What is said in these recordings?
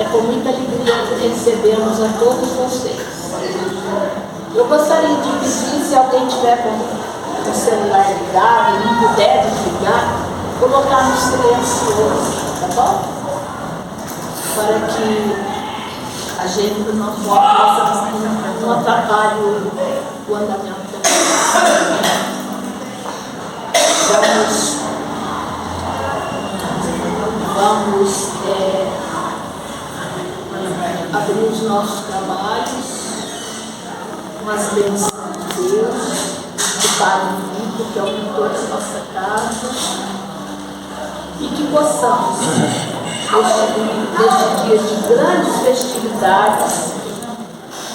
É com muita alegria que recebemos a todos vocês. Eu gostaria de pedir, se alguém tiver com o celular ligado e não puder desligar, colocar no silencioso, tá bom? Para que a gente não atrapalhe o andamento da coisa. Vamos abrir os nossos trabalhos com as bênçãos de Deus, do Pai Vivo, que é o mentor da nossa casa, e que possamos, neste dia de grandes festividades,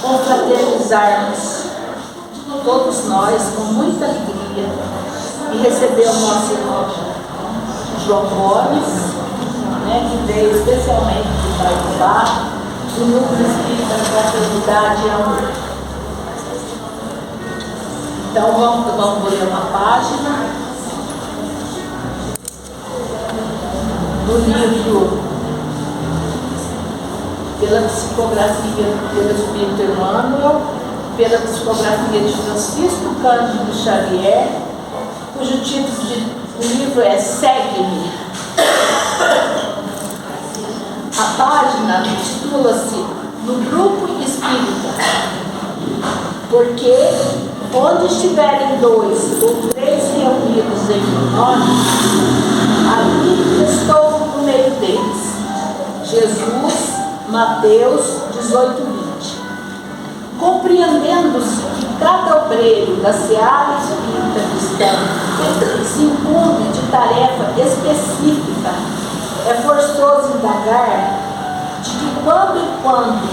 confraternizarmos todos nós com muita alegria e receber o nosso irmão João Gomes, que veio especialmente de Itaipá, do Núcleo Espírita da Fraternidade e Amor. Então vamos ler uma página do livro pela psicografia pelo Espírito Emmanuel, pela psicografia de Francisco Cândido Xavier, cujo título do livro é Segue-me. A página titula-se No Grupo Espírita, porque onde estiverem 2 ou 3 reunidos em meu nome, ali estou no meio deles. Jesus, Mateus 18:20. Compreendendo-se que cada obreiro da seara espírita cristã se incumbe de tarefa específica, é forçoso indagar de que quando em quando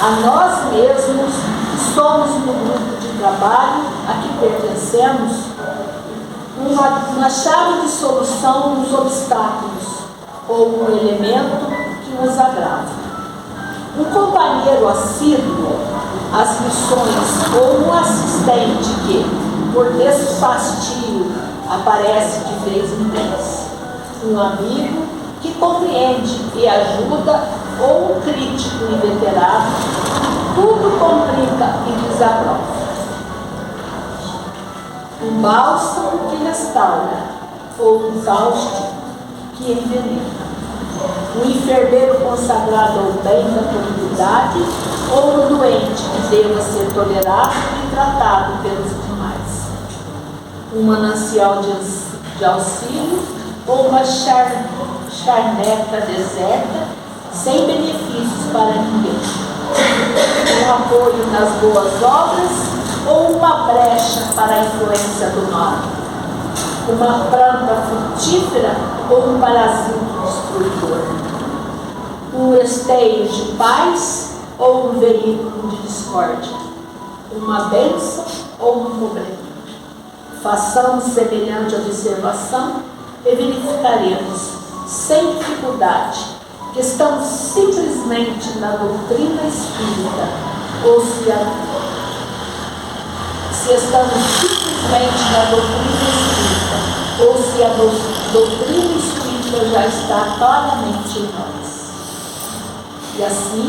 a nós mesmos que somos no grupo de trabalho a que pertencemos, uma chave de solução nos obstáculos ou um elemento que nos agrava. Um companheiro assíduo às missões ou um assistente que, por desfastio, aparece de vez em vez. Um amigo que compreende e ajuda ou um crítico inveterado, tudo complica e desaprova. Um bálsamo que restaura ou um cáustico que envenena. Um enfermeiro consagrado ao bem da comunidade ou um doente que deva ser tolerado e tratado pelos demais. Um manancial de auxílio ou uma charneta deserta sem benefícios para ninguém. Um apoio nas boas obras ou uma brecha para a influência do mal. Uma planta frutífera ou um parasito destruidor. Um esteio de paz ou um veículo de discórdia. Uma bênção ou um problema. Façamos semelhante observação e verificaremos, sem dificuldade, que estamos simplesmente na doutrina espírita, ou se estamos simplesmente na doutrina espírita, ou se a doutrina espírita já está claramente em nós. E assim,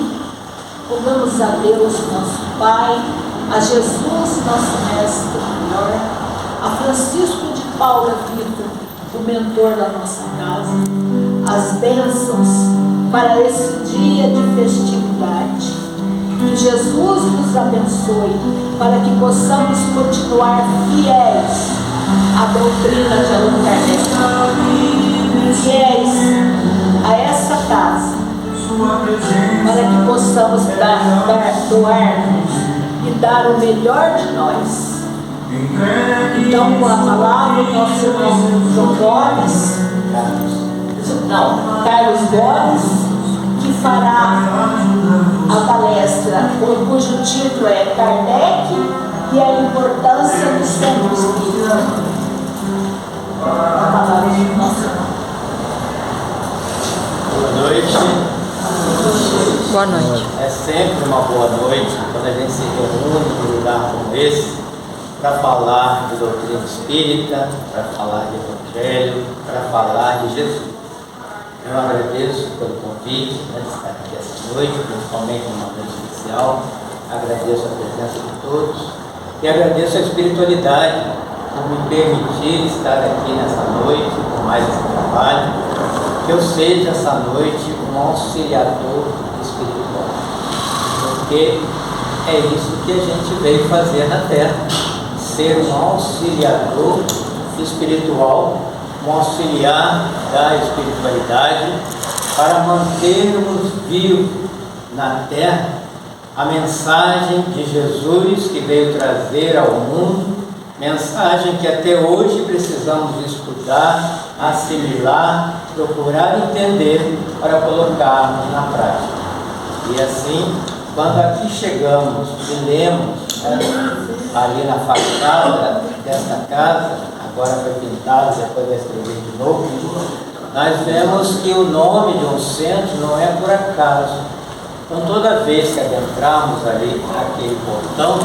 rogamos a Deus, nosso Pai, a Jesus, nosso Mestre maior, a Francisco de Paula Vitor, o mentor da nossa casa, as bênçãos para esse dia de festividade. Que Jesus nos abençoe para que possamos continuar fiéis à doutrina de Allan Kardec, fiéis a essa casa, para que possamos doar-nos e dar o melhor de nós. Então, com a palavra, o nosso irmão João Gomes, Carlos Gomes, que fará a palestra, cujo título é Kardec e a importância do centro espírita. A palavra do nosso irmão. Boa noite. Boa noite. É sempre uma boa noite quando a gente se reúne num lugar como esse para falar de doutrina espírita, para falar de evangelho, para falar de Jesus. Eu agradeço pelo convite de estar aqui essa noite, principalmente numa noite especial. Agradeço a presença de todos e agradeço a espiritualidade por me permitir estar aqui nessa noite, com mais esse trabalho, que eu seja essa noite um auxiliador espiritual, porque é isso que a gente veio fazer na Terra, ser um auxiliador espiritual, um auxiliar da espiritualidade, para mantermos vivo na Terra a mensagem de Jesus que veio trazer ao mundo, mensagem que até hoje precisamos estudar, assimilar, procurar entender para colocarmos na prática. E assim, quando aqui chegamos e lemos, ali na fachada desta casa, agora foi pintado, depois vai escrever de novo, nós vemos que o nome de um centro não é por acaso. Então, toda vez que adentrarmos ali aquele portão,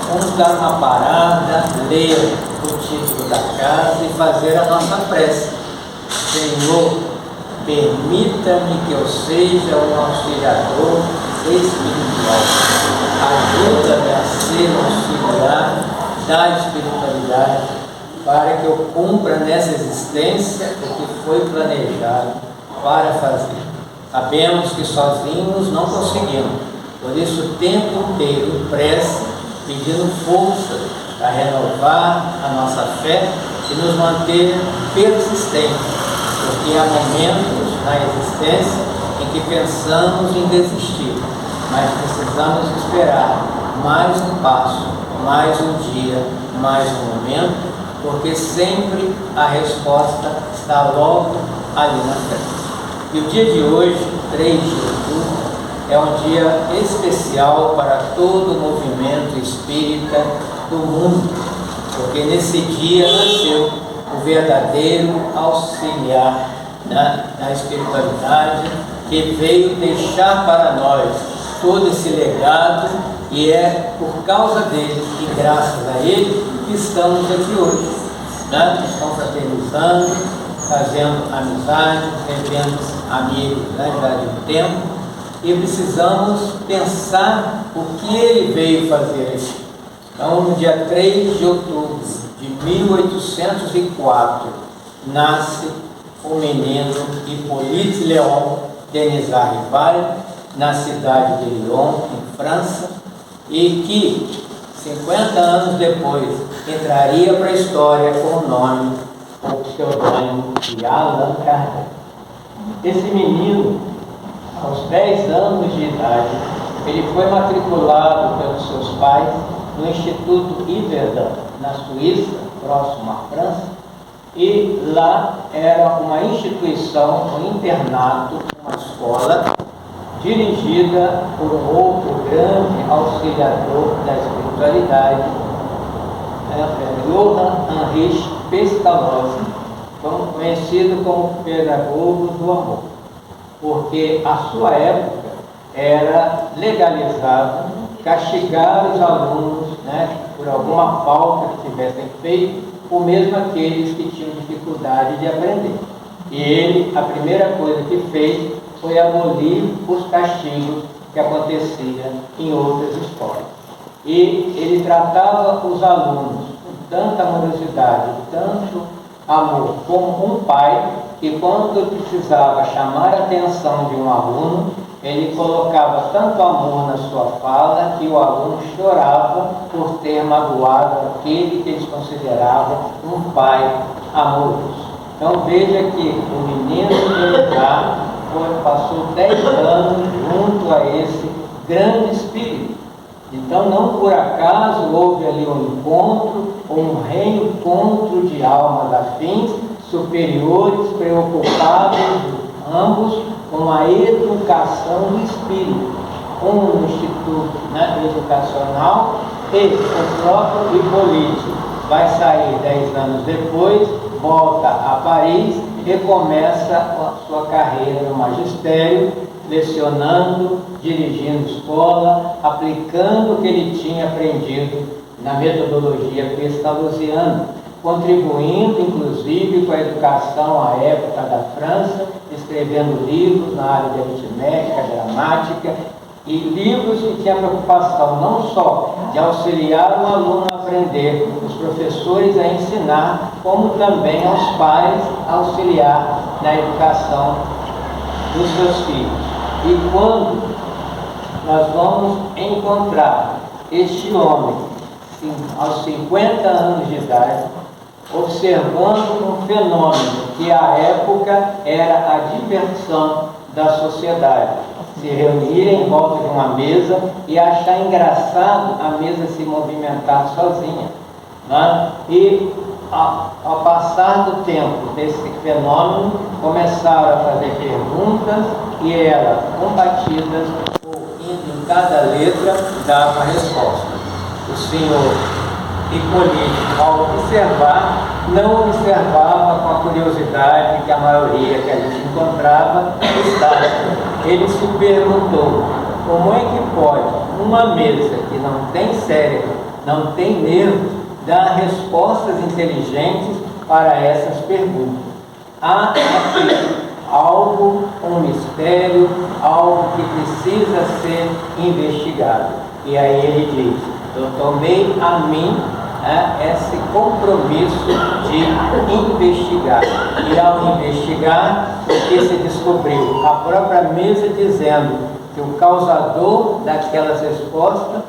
vamos dar uma parada, ler o título da casa e fazer a nossa prece. Senhor, permita-me que eu seja um auxiliador espiritual. Ajuda-me a ser um auxiliar da espiritualidade, para que eu cumpra nessa existência o que foi planejado para fazer. Sabemos que sozinhos não conseguimos, por isso o tempo inteiro em prece, pedindo força para renovar a nossa fé e nos manter persistentes, porque há momentos na existência em que pensamos em desistir, mas precisamos esperar mais um passo, mais um dia, mais um momento, porque sempre a resposta está logo ali na frente. E o dia de hoje, 3 de outubro, é um dia especial para todo o movimento espírita do mundo, porque nesse dia nasceu o verdadeiro auxiliar da espiritualidade, que veio deixar para nós todo esse legado, e é por causa dele e graças a ele que estamos aqui hoje, estamos fraternizando, fazendo amizade, revendo amigos já de um tempo, e precisamos pensar o que ele veio fazer aqui. Então, no dia 3 de outubro de 1804, nasce o menino Hippolyte Léon Denis Rival, na cidade de Lyon, em França, e que 50 anos depois entraria para a história com o nome, com o pseudônimo de Allan Kardec. Esse menino, aos 10 anos de idade, ele foi matriculado pelos seus pais no Instituto Yverdon, na Suíça, próximo à França, e lá era uma instituição, um internato, uma escola, dirigida por um outro grande auxiliador da espiritualidade, Johann Heinrich Pestalozzi, conhecido como pedagogo do amor, porque a sua época era legalizado castigar os alunos, por alguma falta que tivessem feito, ou mesmo aqueles que tinham dificuldade de aprender. E ele, a primeira coisa que fez foi abolir os castigos que aconteciam em outras escolas. E ele tratava os alunos com tanta amorosidade, tanto amor, como um pai, que quando precisava chamar a atenção de um aluno, ele colocava tanto amor na sua fala que o aluno chorava por ter magoado aquele que eles consideravam um pai amoroso. Então veja que o menino Denis passou 10 anos junto a esse grande espírito. Então, não por acaso houve ali um encontro, ou um reencontro de almas afins, superiores, preocupados, ambos, com a educação do espírito. Um no Instituto Educacional, e o próprio Hippolyte vai sair 10 anos depois, volta a Paris e começa a sua carreira no magistério, lecionando, dirigindo escola, aplicando o que ele tinha aprendido na metodologia pestalozziana, contribuindo inclusive com a educação à época da França, escrevendo livros na área de aritmética, gramática, e livros que tinham preocupação não só de auxiliar o aluno a aprender, os professores a ensinar, como também aos pais a auxiliar na educação dos seus filhos. E quando nós vamos encontrar este homem, aos 50 anos de idade, observando um fenômeno que à época era a diversão da sociedade, se reunir em volta de uma mesa e achar engraçado a mesa se movimentar sozinha, né? E ao passar do tempo desse fenômeno, começaram a fazer perguntas e eram combatidas, ou indo em cada letra dava a resposta. O senhor Hipólito, ao observar, não observava com a curiosidade que a maioria que a gente encontrava estava. Ele se perguntou: como é que pode uma mesa que não tem cérebro, não tem nervos, dar respostas inteligentes para essas perguntas? Há aqui algo, um mistério, algo que precisa ser investigado. E aí ele diz: eu tomei a mim esse compromisso de investigar. E ao investigar, o que se descobriu? A própria mesa dizendo que o causador daquelas respostas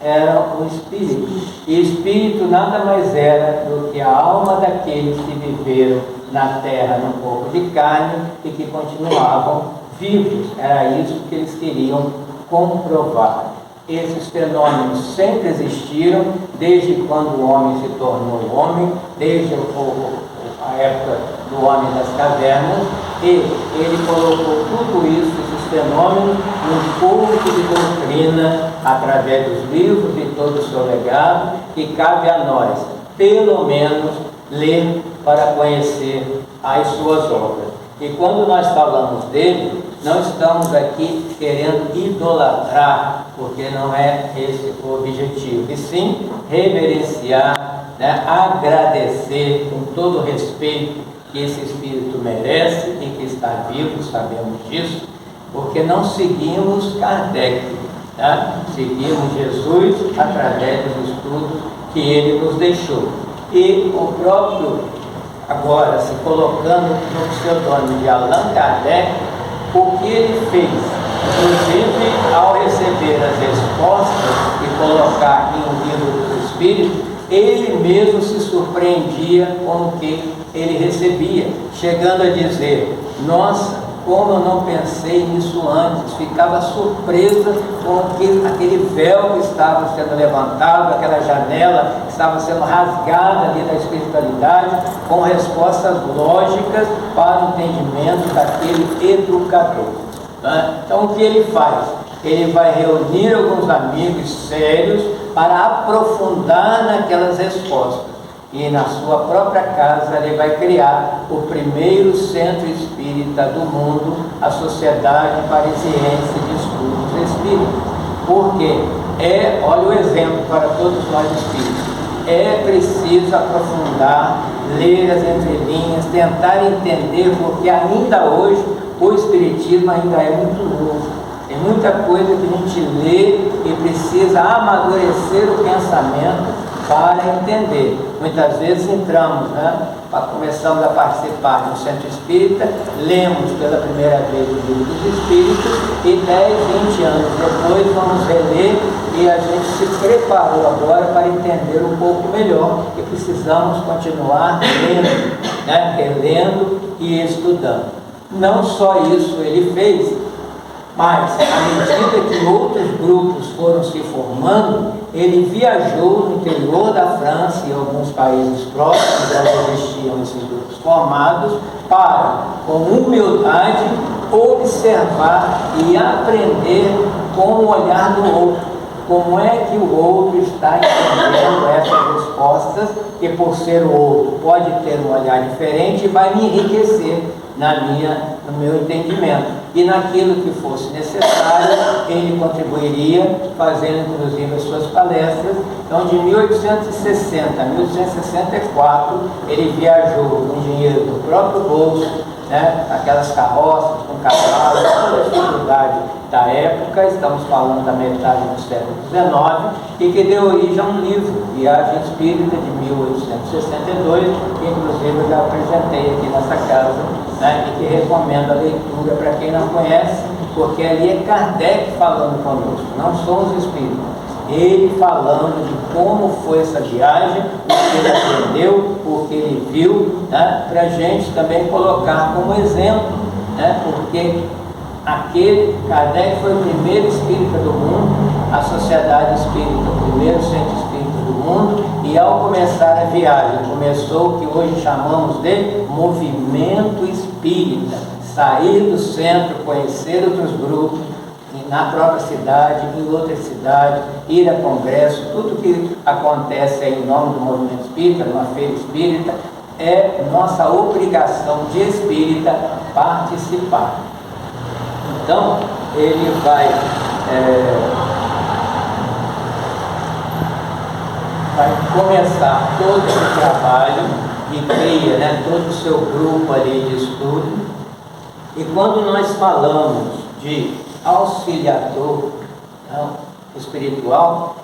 era o espírito. E espírito nada mais era do que a alma daqueles que viveram na terra num corpo de carne e que continuavam vivos. Era isso que eles queriam comprovar. Esses fenômenos sempre existiram, desde quando o homem se tornou homem, desde a época do homem das cavernas, e ele colocou tudo isso, esses fenômenos, num corpo de doutrina, através dos livros e todo o seu legado, que cabe a nós, pelo menos, ler para conhecer as suas obras. E quando nós falamos dele, não estamos aqui querendo idolatrar, porque não é esse o objetivo, e sim reverenciar, agradecer com todo o respeito que esse espírito merece e que está vivo, sabemos disso, porque não seguimos Kardec, seguimos Jesus através dos estudos que ele nos deixou. E o próprio, agora se colocando no pseudônimo de Allan Kardec, o que ele fez, inclusive ao receber as respostas e colocar em um livro dos Espíritos, ele mesmo se surpreendia com o que ele recebia, chegando a dizer: nossa, como eu não pensei nisso antes, ficava surpresa com aquele véu que estava sendo levantado, aquela janela que estava sendo rasgada ali da espiritualidade, com respostas lógicas para o entendimento daquele educador. Então o que ele faz? Ele vai reunir alguns amigos sérios para aprofundar naquelas respostas. E na sua própria casa ele vai criar o primeiro centro espírita do mundo, a Sociedade Parisiense de Estudos Espíritas. Porque olha o exemplo para todos nós espíritos, é preciso aprofundar, ler as entrelinhas, tentar entender, porque ainda hoje o espiritismo ainda é muito novo. Tem muita coisa que a gente lê e precisa amadurecer o pensamento para entender. Muitas vezes entramos, começamos a participar do Centro Espírita, lemos pela primeira vez o Livro dos Espíritos e 10, 20 anos depois vamos reler e a gente se preparou agora para entender um pouco melhor e precisamos continuar lendo, relendo e estudando. Não só isso ele fez, mas, à medida que outros grupos foram se formando, ele viajou no interior da França e alguns países próximos onde existiam esses grupos formados, para, com humildade, observar e aprender com o olhar do outro. Como é que o outro está entendendo essas respostas, que por ser o outro pode ter um olhar diferente e vai me enriquecer no meu entendimento. E naquilo que fosse necessário, ele contribuiria, fazendo inclusive as suas palestras. Então, de 1860 a 1864, ele viajou com dinheiro do próprio bolso, né, aquelas carroças com cavalos, toda a dificuldade da época, estamos falando da metade do século XIX, e que deu origem a um livro, Viagem Espírita, de 1862, que inclusive eu já apresentei aqui nessa casa, né, e que recomendo a leitura para quem não conhece, porque ali é Kardec falando conosco, não são os espíritos. Ele falando de como foi essa viagem, o que ele aprendeu, o que ele viu, né, para a gente também colocar como exemplo, né, porque Kardec foi o primeiro espírita do mundo, a Sociedade Espírita, o primeiro centro espírita do mundo, e ao começar a viagem, começou o que hoje chamamos de movimento espírita, sair do centro, conhecer outros grupos, na própria cidade, em outras cidades, ir a congresso, tudo que acontece em nome do movimento espírita, numa feira espírita, é nossa obrigação de espírita participar. Então, ele vai começar todo esse trabalho e cria, né, todo o seu grupo ali de estudo. E quando nós falamos de auxiliador, não, espiritual,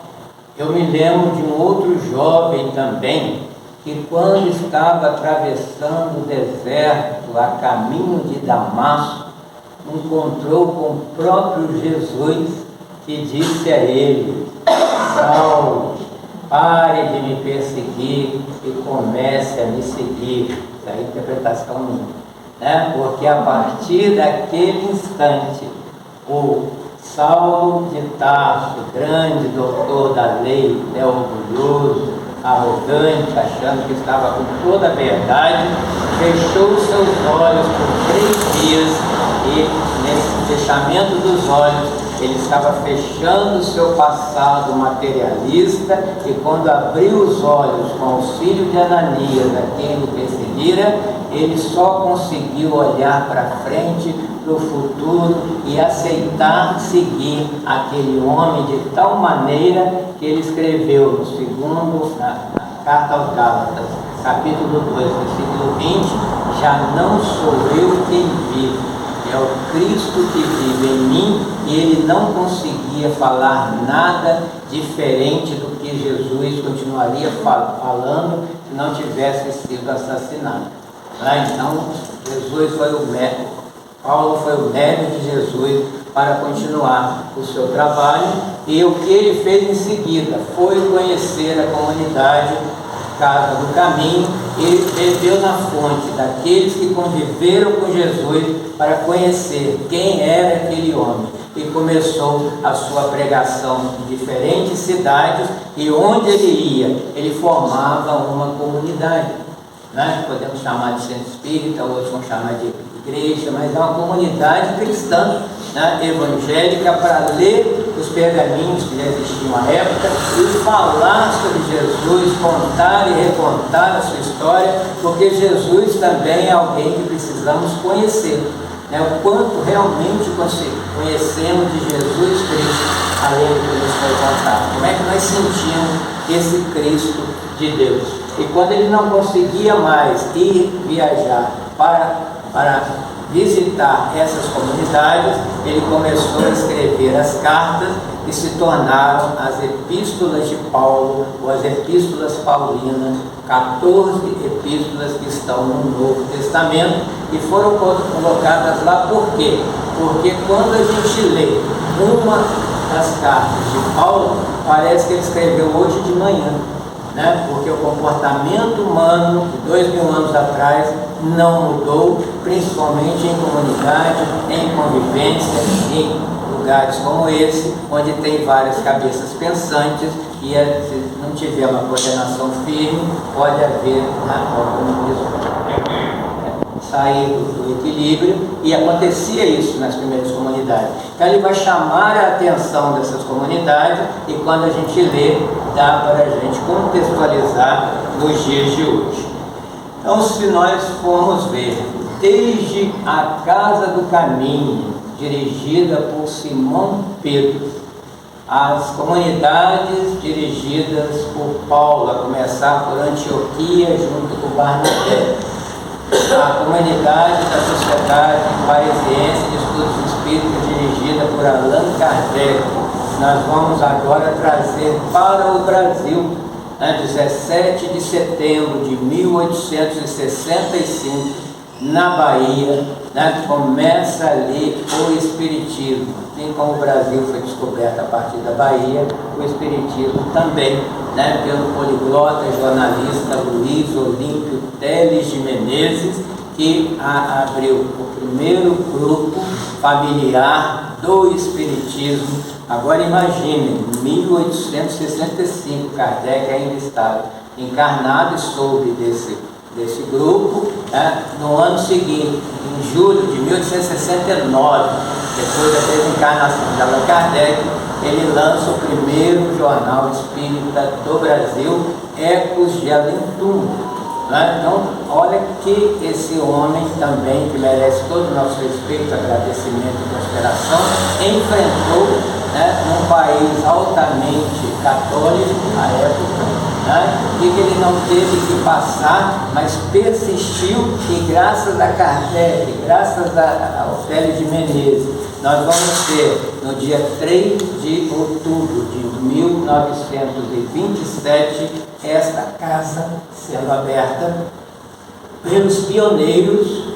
eu me lembro de um outro jovem também, que quando estava atravessando o deserto a caminho de Damasco, encontrou com o próprio Jesus, que disse a ele: Saulo, pare de me perseguir e comece a me seguir. Essa é a interpretação minha, né? Porque a partir daquele instante, o Saulo de Tarso, grande doutor da lei, né, orgulhoso, arrogante, achando que estava com toda a verdade, fechou seus olhos por 3 dias e, nesse fechamento dos olhos, ele estava fechando o seu passado materialista, e quando abriu os olhos com o auxílio de Ananias, a quem ele perseguira, ele só conseguiu olhar para frente, para o futuro, e aceitar seguir aquele homem de tal maneira que ele escreveu no segundo, na Carta aos Gálatas, capítulo 2, versículo 20, já não sou eu quem vive, é o Cristo que vive em mim, e ele não conseguia falar nada diferente do que Jesus continuaria falando se não tivesse sido assassinado. Então, Jesus foi o médico, Paulo foi o médico de Jesus para continuar o seu trabalho, e o que ele fez em seguida foi conhecer a comunidade Casa do Caminho. Ele bebeu na fonte daqueles que conviveram com Jesus para conhecer quem era aquele homem, e começou a sua pregação em diferentes cidades, e onde ele ia, ele formava uma comunidade, né? Podemos chamar de centro espírita, outros vão chamar de igreja, mas é uma comunidade cristã, né, evangélica, para ler os pergaminhos que já existiam à época e falar sobre Jesus, contar e recontar a sua história, porque Jesus também é alguém que precisamos conhecer, né, o quanto realmente conhecemos de Jesus Cristo, além do que nos foi contado, como é que nós sentimos esse Cristo de Deus. E quando ele não conseguia mais ir viajar para visitar essas comunidades, ele começou a escrever as cartas, que se tornaram as epístolas de Paulo, ou as epístolas paulinas, 14 epístolas que estão no Novo Testamento, e foram colocadas lá por quê? Porque quando a gente lê uma das cartas de Paulo, parece que ele escreveu hoje de manhã, né? Porque o comportamento humano de 2000 anos atrás não mudou, principalmente em comunidade, em convivência, em lugares como esse, onde tem várias cabeças pensantes, e se não tiver uma coordenação firme, pode haver, sair do equilíbrio, e acontecia isso nas primeiras comunidades. Então ele vai chamar a atenção dessas comunidades, e quando a gente lê, dá para a gente contextualizar nos dias de hoje. Então, se nós formos ver, desde a Casa do Caminho, dirigida por Simão Pedro, as comunidades dirigidas por Paulo, a começar por Antioquia, junto com Barnabé, a comunidade da Sociedade Parisiense de Estudos Espíritas, dirigida por Allan Kardec. Nós vamos agora trazer para o Brasil, 17 de setembro de 1865, na Bahia, começa ali o Espiritismo. Assim como o Brasil foi descoberto a partir da Bahia, o Espiritismo também, pelo poliglota jornalista Luiz Olímpio Teles de Menezes, que abriu o primeiro grupo familiar do Espiritismo. Agora imaginem, em 1865, Kardec ainda estava encarnado e soube desse grupo. No ano seguinte, em julho de 1869, depois da desencarnação de Allan Kardec, ele lança o primeiro jornal espírita do Brasil, Ecos de Além Túmulo. Então, olha que esse homem também, que merece todo o nosso respeito, agradecimento e consideração, enfrentou, num país altamente católico na época, e que ele não teve que passar, mas persistiu, e graças a Kardec, graças a Teles de Menezes, nós vamos ter no dia 3 de outubro de 1927 esta casa sendo aberta pelos pioneiros,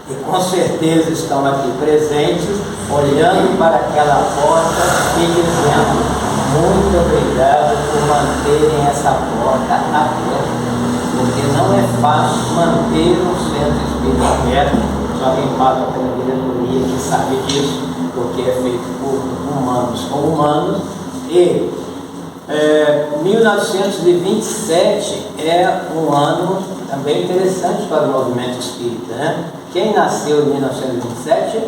e com certeza estão aqui presentes, olhando para aquela porta e dizendo: muito obrigado por manterem essa porta aberta, porque não é fácil manter um centro espírita aberto. Só quem fala pela diretoria que sabe disso, porque é feito por humanos com humanos. E 1927 é um ano também interessante para o movimento espírita, Quem nasceu em 1927?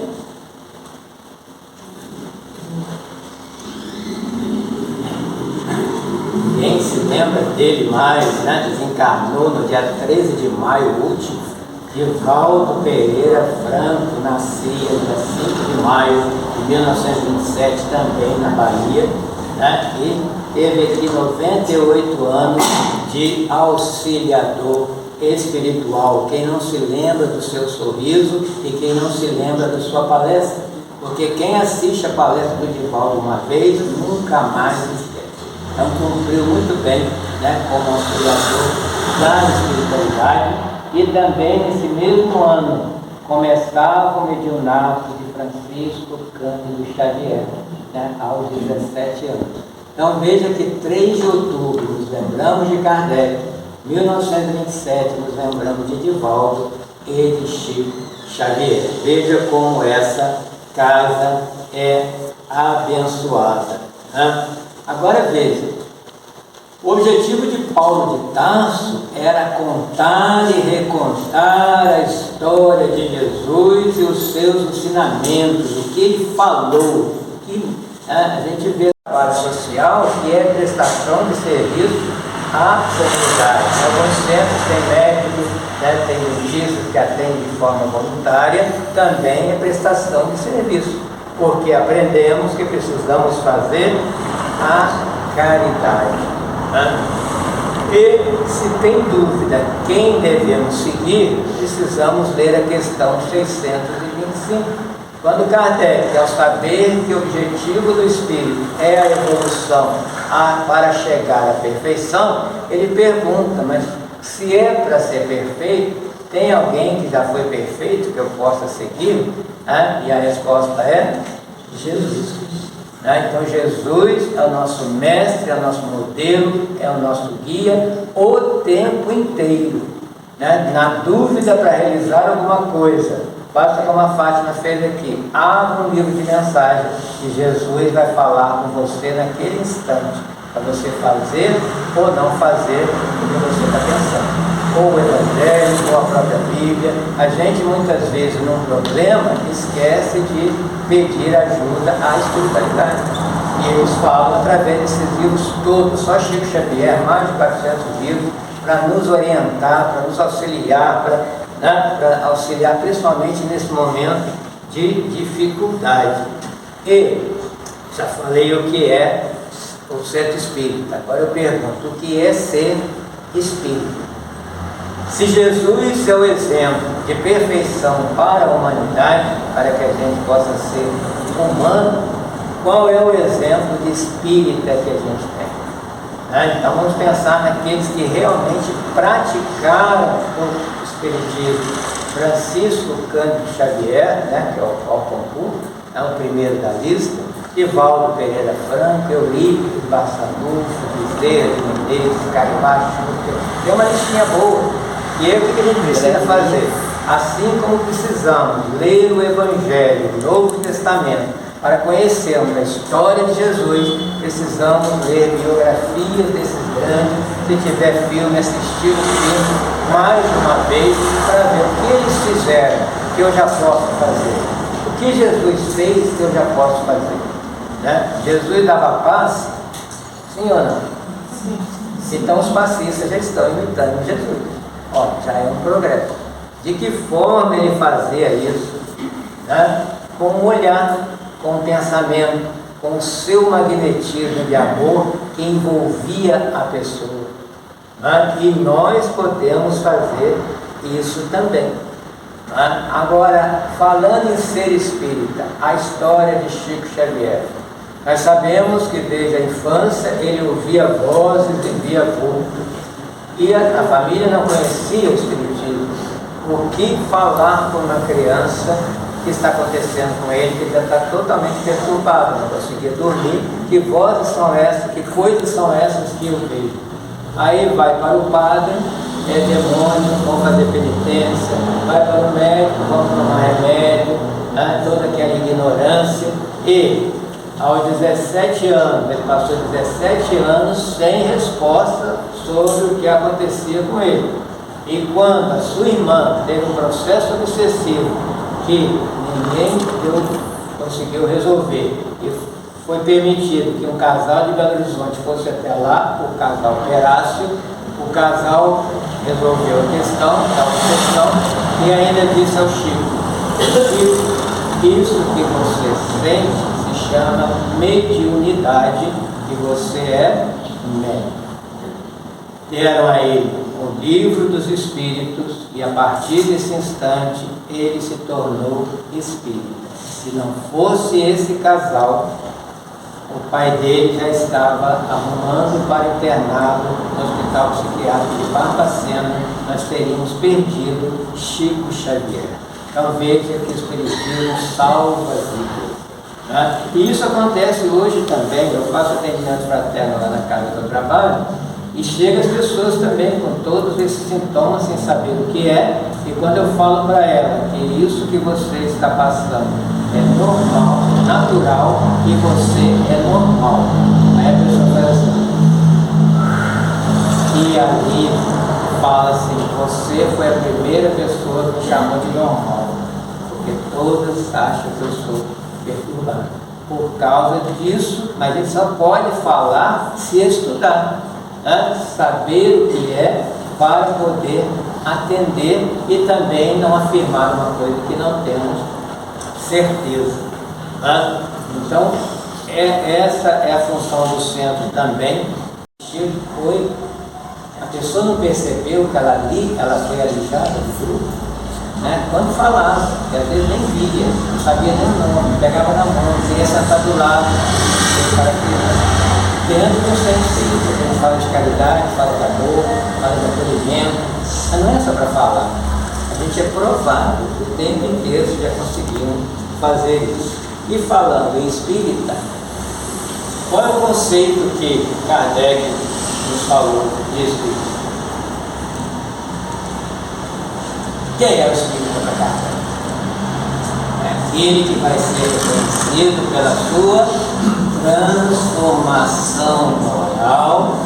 Quem se lembra dele mais, desencarnou no dia 13 de maio último. Divaldo Pereira Franco nascia no dia 5 de maio de 1927, também na Bahia, e teve aqui 98 anos de auxiliador espiritual. Quem não se lembra do seu sorriso e quem não se lembra da sua palestra? Porque quem assiste a palestra do Divaldo uma vez, nunca mais esquece. Então cumpriu muito bem, como auxiliador da espiritualidade. E também nesse mesmo ano começava o mediunato de Francisco Cândido Xavier, aos 17 anos. Então veja que 3 de outubro nos lembramos de Kardec, 1927 nos lembramos de Divaldo e de Chico Xavier. Veja como essa casa é abençoada. Agora veja, o objetivo de Paulo de Tarso era contar e recontar a história de Jesus e os seus ensinamentos, o que ele falou, a gente vê o trabalho social, que é prestação de serviço à comunidade. Alguns centros têm médicos, tem dentistas que atendem de forma voluntária, também é prestação de serviço, porque aprendemos que precisamos fazer a caridade. E se tem dúvida quem devemos seguir, precisamos ler a questão 625. Quando Kardec, ao saber que o objetivo do Espírito é a evolução para chegar à perfeição, ele pergunta: mas se é para ser perfeito, tem alguém que já foi perfeito que eu possa seguir? E a resposta é Jesus Cristo. Então Jesus é o nosso mestre, é o nosso modelo, é o nosso guia o tempo inteiro. Na dúvida para realizar alguma coisa, basta como a Fátima fez aqui: abra um livro de mensagens e Jesus vai falar com você naquele instante, para você fazer ou não fazer o que você está pensando. Ou o Evangelho, ou a própria Bíblia. A gente muitas vezes, num problema, esquece de pedir ajuda à espiritualidade. E eles falam através desses livros todos, só Chico Xavier, mais de 400 livros, para nos orientar, para nos auxiliar, para auxiliar principalmente nesse momento de dificuldade. E já falei o que é o centro espírita. Agora eu pergunto: o que é ser espírita? Se Jesus é o exemplo de perfeição para a humanidade, para que a gente possa ser humano, qual é o exemplo de espírita que a gente tem? Então vamos pensar naqueles que realmente praticaram o espiritismo. Francisco Cândido Xavier, que é o concurso, é o primeiro da lista. Divaldo Pereira Franco, Eurípides, Barçanufo, Bezerra de Menezes, Carimar Schuster. Tem uma listinha boa. E aí o que a gente precisa fazer? Assim como precisamos ler o Evangelho, o Novo Testamento, para conhecermos a história de Jesus, precisamos ler biografias desses grandes. Se tiver filme, assistir o filme mais uma vez, para ver o que eles fizeram, que eu já posso fazer. O que Jesus fez, que eu já posso fazer. Jesus dava paz? Sim ou não? Sim. Então os passistas já estão imitando Jesus. Já é um progresso. De que forma ele fazia isso? Com um olhar, com um pensamento, com o seu magnetismo de amor que envolvia a pessoa. E nós podemos fazer isso também. Agora, falando em ser espírita, a história de Chico Xavier. Nós sabemos que desde a infância ele ouvia vozes e via vultos. E a família não conhecia o espiritismo. O que falar com uma criança que está acontecendo com ele, que já está totalmente perturbado, não conseguia dormir? Que vozes são essas, que coisas são essas que eu vejo? Aí vai para o padre, é demônio, vão fazer penitência, vai para o médico, vão tomar remédio, toda aquela ignorância. E aos 17 anos, ele passou 17 anos sem resposta sobre o que acontecia com ele. E quando a sua irmã teve um processo obsessivo que ninguém conseguiu resolver, e foi permitido que um casal de Belo Horizonte fosse até lá, o casal Perácio, o casal resolveu a questão, e ainda disse ao Chico: isso que você sente se chama mediunidade, e você é médium. Deram a ele o livro dos Espíritos, e a partir desse instante ele se tornou espírita. Se não fosse esse casal, o pai dele já estava arrumando para internado no Hospital Psiquiátrico de Barbacena. Nós teríamos perdido Chico Xavier. Então veja que o Espiritismo salva vidas. E isso acontece hoje também. Eu faço atendimento fraterno lá na casa do trabalho, e chegam as pessoas também com todos esses sintomas sem saber o que é, e quando eu falo para ela que isso que você está passando é normal, natural, e você é normal, aí a pessoa fala assim, e ali fala assim: você foi a primeira pessoa que me chamou de normal, porque todas acham que eu sou perturbado por causa disso. Mas a gente só pode falar se estudar, saber o que é, para poder atender e também não afirmar uma coisa que não temos certeza. Então, essa é a função do centro também. A pessoa não percebeu que ela foi alijada do grupo, quando falava, que às vezes nem via, não sabia nem o nome, pegava na mão, queria sentar do lado, dentro do centro espírita. A gente fala de caridade, fala de amor, fala de acolhimento, mas não é só para falar. A gente é provado o tempo inteiro que já conseguimos fazer isso. E falando em espírita, qual é o conceito que Kardec nos falou de espírita? Quem é o espírita para Kardec? É aquele que vai ser reconhecido pela sua transformação moral,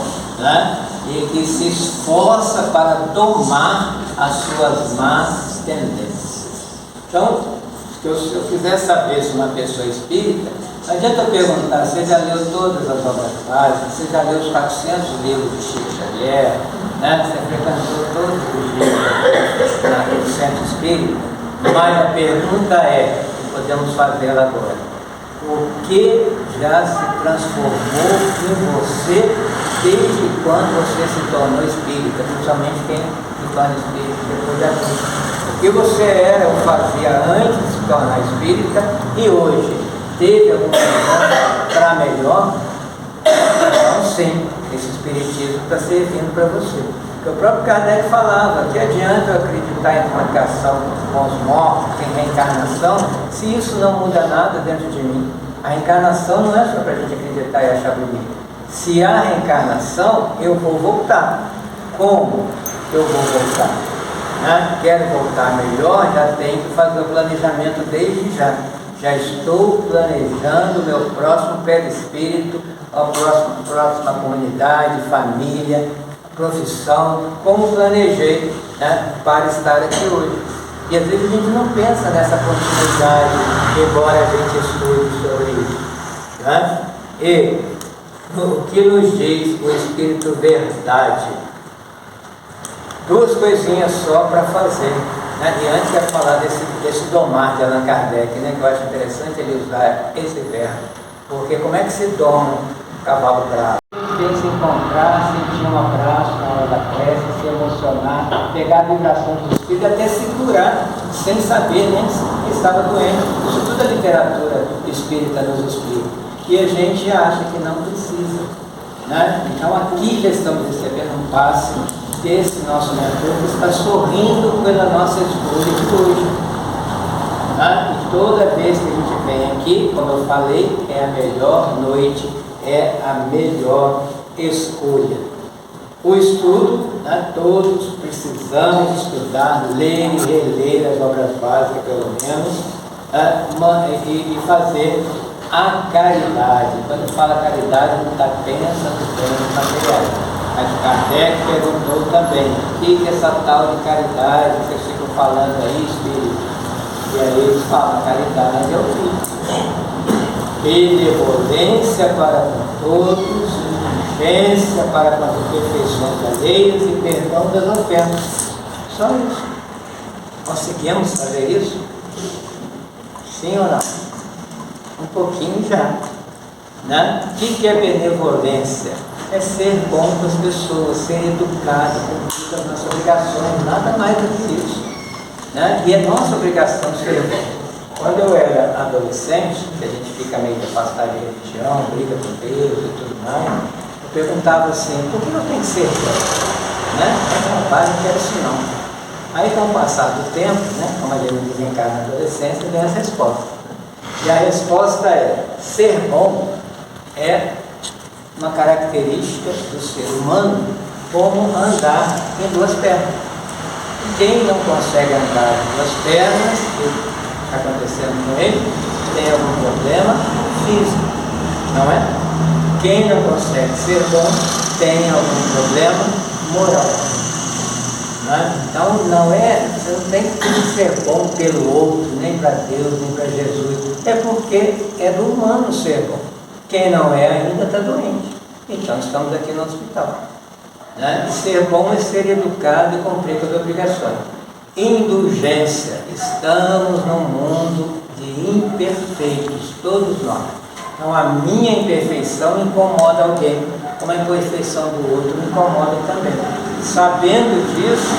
e que se esforça para domar as suas más tendências. Então, se eu quiser saber se uma pessoa é espírita, não adianta eu perguntar: você já leu todas as obras básicas, você já leu os 400 livros de Chico Xavier, você frequentou todos os livros do centro espírita? Mas a pergunta é, que podemos fazer agora: o que já se transformou em você desde quando você se tornou espírita? Principalmente quem se torna espírita depois de adulto. O que você era ou fazia antes de se tornar espírita e hoje teve alguma mudança para melhor? Então, sim, esse espiritismo está servindo para você. Porque o próprio Kardec falava que adianta eu acreditar em comunicação com os mortos, em reencarnação, se isso não muda nada dentro de mim. A reencarnação não é só para a gente acreditar e achar bonito. Se há reencarnação, eu vou voltar. Como eu vou voltar? Né? Quero voltar melhor, já tenho que fazer o planejamento desde já. Já estou planejando o meu próximo perispírito, a próxima comunidade, família, profissão, como planejei, né, para estar aqui hoje. E às vezes a gente não pensa nessa continuidade, embora a gente estude sobre isso. Né? E o que nos diz o Espírito Verdade? Duas coisinhas só para fazer. Né? E antes quero falar desse domar de Allan Kardec, né? Que eu acho interessante ele usar esse verbo. Porque como é que se doma um cavalo bravo? Tem que se encontrar, sentir um abraço na hora da prece, se emocionar, pegar a vibração do espírito e até se curar, sem saber nem que estava doente. Isso tudo a literatura espírita nos explica. E a gente acha que não precisa. Né? Então aqui já estamos recebendo um passe desse nosso mentor que está sorrindo pela nossa escolha de hoje. Né? E toda vez que a gente vem aqui, como eu falei, é a melhor noite, é a melhor escolha. O estudo, né, todos precisamos estudar, ler e reler as obras básicas, pelo menos, e fazer a caridade. Quando fala caridade, não está pensando nos bens materiais. Mas Kardec perguntou também, o que é essa tal de caridade que vocês ficam falando aí, espírito? E aí eles falam, caridade é o fim. Benevolência para com todos, indulgência para com as imperfeições alheias e perdão das ofensas. Só isso. Conseguimos fazer isso? Sim ou não? Um pouquinho já. Né? O que é benevolência? É ser bom com as pessoas, ser educado, cumprir as nossas obrigações, nada mais do que isso. Né? E é nossa obrigação ser bom. Quando eu era adolescente, que a gente fica meio afastado de religião, briga com Deus e tudo mais, eu perguntava assim, por que eu tenho que ser bom? Né? Meu pai não quer isso não. Aí com o passar do tempo, né, como a gente desencarna na adolescência, vem as respostas. E a resposta é, ser bom é uma característica do ser humano como andar em duas pernas. Quem não consegue andar em duas pernas, está acontecendo com ele, tem algum problema físico, não é? Quem não consegue ser bom tem algum problema moral. Não é? Então não é, você não tem que ser bom pelo outro, nem para Deus, nem para Jesus. É porque é do humano ser bom. Quem não é ainda está doente. Então estamos aqui no hospital. Né? Ser bom é ser educado e cumprir com as obrigações. Indulgência. Estamos num mundo de imperfeitos, todos nós. Então a minha imperfeição incomoda alguém, como a imperfeição do outro me incomoda também. Sabendo disso,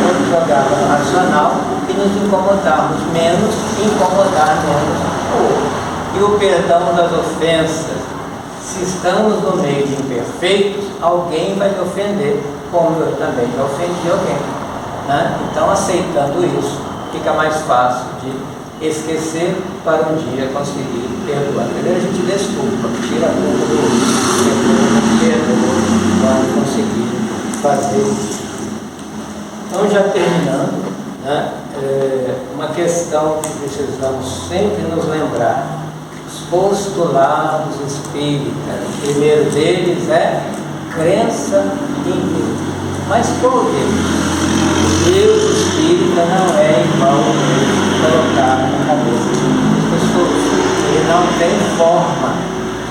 vamos jogar no racional e nos incomodarmos menos e incomodar menos o outro. E o perdão das ofensas. Se estamos no meio de imperfeitos, alguém vai me ofender, como eu também já ofendi alguém. Né? Então, aceitando isso, fica mais fácil de esquecer para um dia conseguir perdoar. Primeiro a gente desculpa, tira a culpa do outro, perdoa quando conseguir fazer isso. Então, já terminando, né, uma questão que precisamos sempre nos lembrar. Os postulados espíritas, o primeiro deles é crença em Deus. Mas qual Deus? Deus espírita não é igual a Deus colocado na cabeça das pessoas. Ele não tem forma,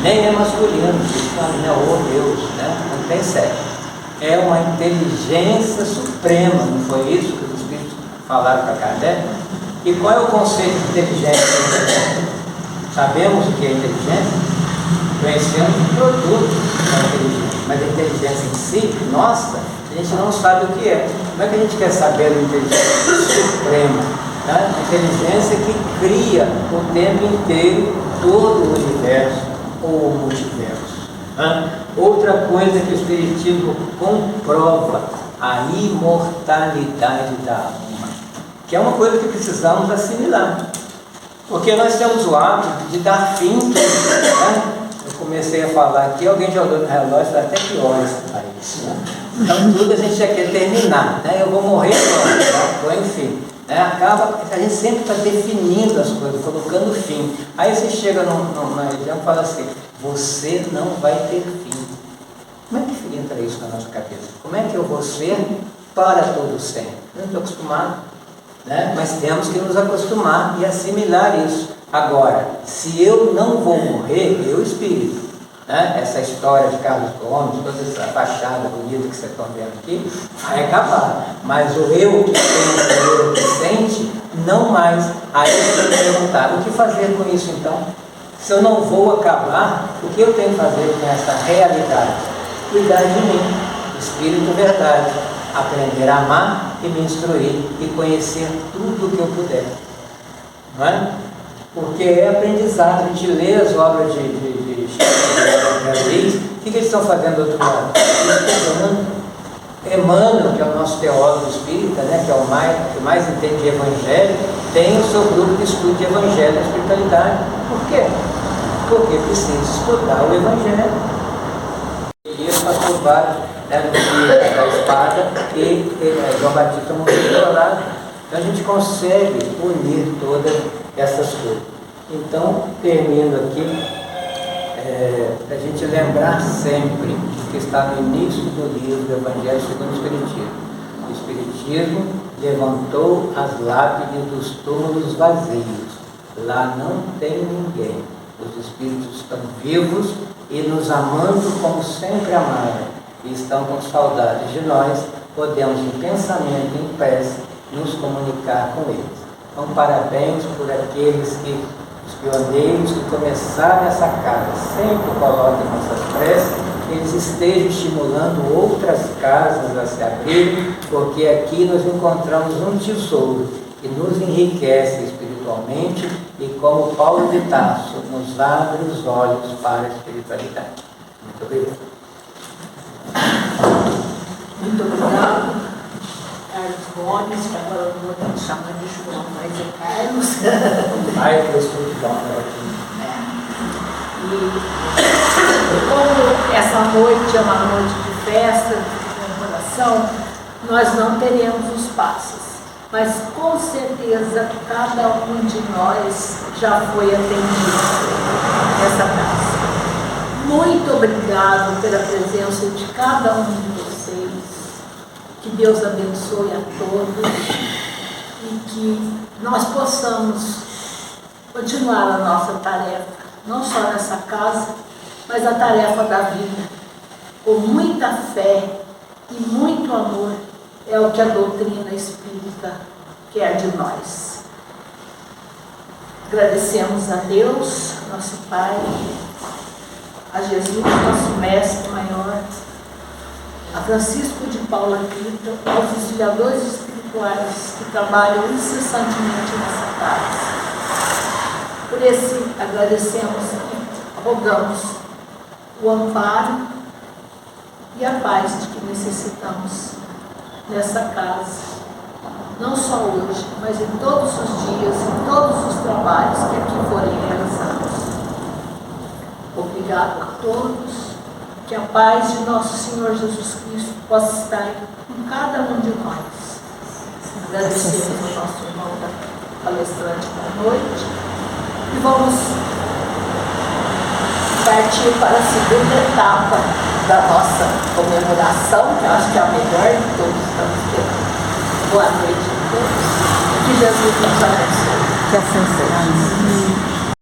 nem é masculino, não é o Deus, né? Não tem sexo. É uma inteligência suprema, não foi isso que os espíritos falaram para Kardec? E qual é o conceito de inteligência? Sabemos o que é inteligência? Conhecemos o produto da inteligência, mas a inteligência em si, nossa, a A gente não sabe o que é. Como é que a gente quer saber a inteligência suprema? Né? A inteligência que cria o tempo inteiro todo o universo ou o multiverso. Né? Outra coisa que o Espiritismo comprova, a imortalidade da alma, que é uma coisa que precisamos assimilar. Porque nós temos o hábito de dar fim, né? Eu comecei a falar aqui, alguém já olhou no relógio, está até que horas para isso. Né? Então tudo a gente já quer terminar, né? Eu vou morrer agora, né? Enfim, né? Acaba, a gente sempre está definindo as coisas, colocando fim. Aí você chega na região e fala assim, você não vai ter fim. Como é que entra isso na nossa cabeça? Como é que eu vou ser para todo sempre? Eu não estou acostumado, né? Mas temos que nos acostumar e assimilar isso. Agora, se eu não vou morrer, eu espírito, né? Essa história de Carlos Gomes, toda essa fachada bonita que vocês estão vendo aqui, vai acabar. Mas o eu que pensa, o eu que sente, não mais. Aí eu tenho que perguntar, o que fazer com isso então? Se eu não vou acabar, o que eu tenho que fazer com essa realidade? Cuidar de mim, Espírito Verdade, aprender a amar e me instruir e conhecer tudo o que eu puder. Não é? Porque é aprendizado, a gente lê as obras de o que eles estão fazendo do outro lado? Emmanuel, que é o nosso teólogo espírita, né, que é o que mais entende de evangelho, tem o seu grupo de estudo de evangelho e espiritualidade. Por quê? Porque precisa estudar o evangelho. E esse pastor Vale, né, no dia da espada, e João Batista morreu do lado. Então a gente consegue unir todas essas coisas. Então, termino aqui, para a gente lembrar sempre que está no início do livro do Evangelho segundo o Espiritismo. O Espiritismo levantou as lápides dos túmulos vazios. Lá não tem ninguém. Os Espíritos estão vivos e nos amando como sempre amaram. E estão com saudades de nós. Podemos, em pensamento, em prece, nos comunicar com eles. Então, parabéns por aqueles os pioneiros que começaram essa casa, sempre coloquem nossas preces, que eles estejam estimulando outras casas a se abrirem, porque aqui nós encontramos um tesouro que nos enriquece espiritualmente e, como Paulo de Tarso, nos abre os olhos para a espiritualidade. Muito obrigado. Muito obrigado. Carlos Gomes, que agora eu vou te chamar de João, mas é Carlos. Ai, eu estou de volta aqui. E como essa noite é uma noite de festa, de comemoração, nós não teremos os passos. Mas com certeza cada um de nós já foi atendido nessa casa. Muito obrigado pela presença de cada um de vocês. Que Deus abençoe a todos e que nós possamos continuar a nossa tarefa, não só nessa casa, mas a tarefa da vida, com muita fé e muito amor, é o que a doutrina espírita quer de nós. Agradecemos a Deus, nosso Pai, a Jesus, nosso Mestre Maior, a Francisco de Paula Quinta, aos auxiliadores espirituais que trabalham incessantemente nessa casa. Por esse agradecemos e rogamos o amparo e a paz de que necessitamos nessa casa, não só hoje, mas em todos os dias, em todos os trabalhos que aqui forem realizados. Obrigado a todos. Que a paz de nosso Senhor Jesus Cristo possa estar com cada um de nós. Agradecemos ao nosso irmão palestrante da noite e vamos partir para a segunda etapa da nossa comemoração, que eu acho que é a melhor de todos estamos tendo. Boa noite a todos. Que Jesus nos abençoe. Que assim seja.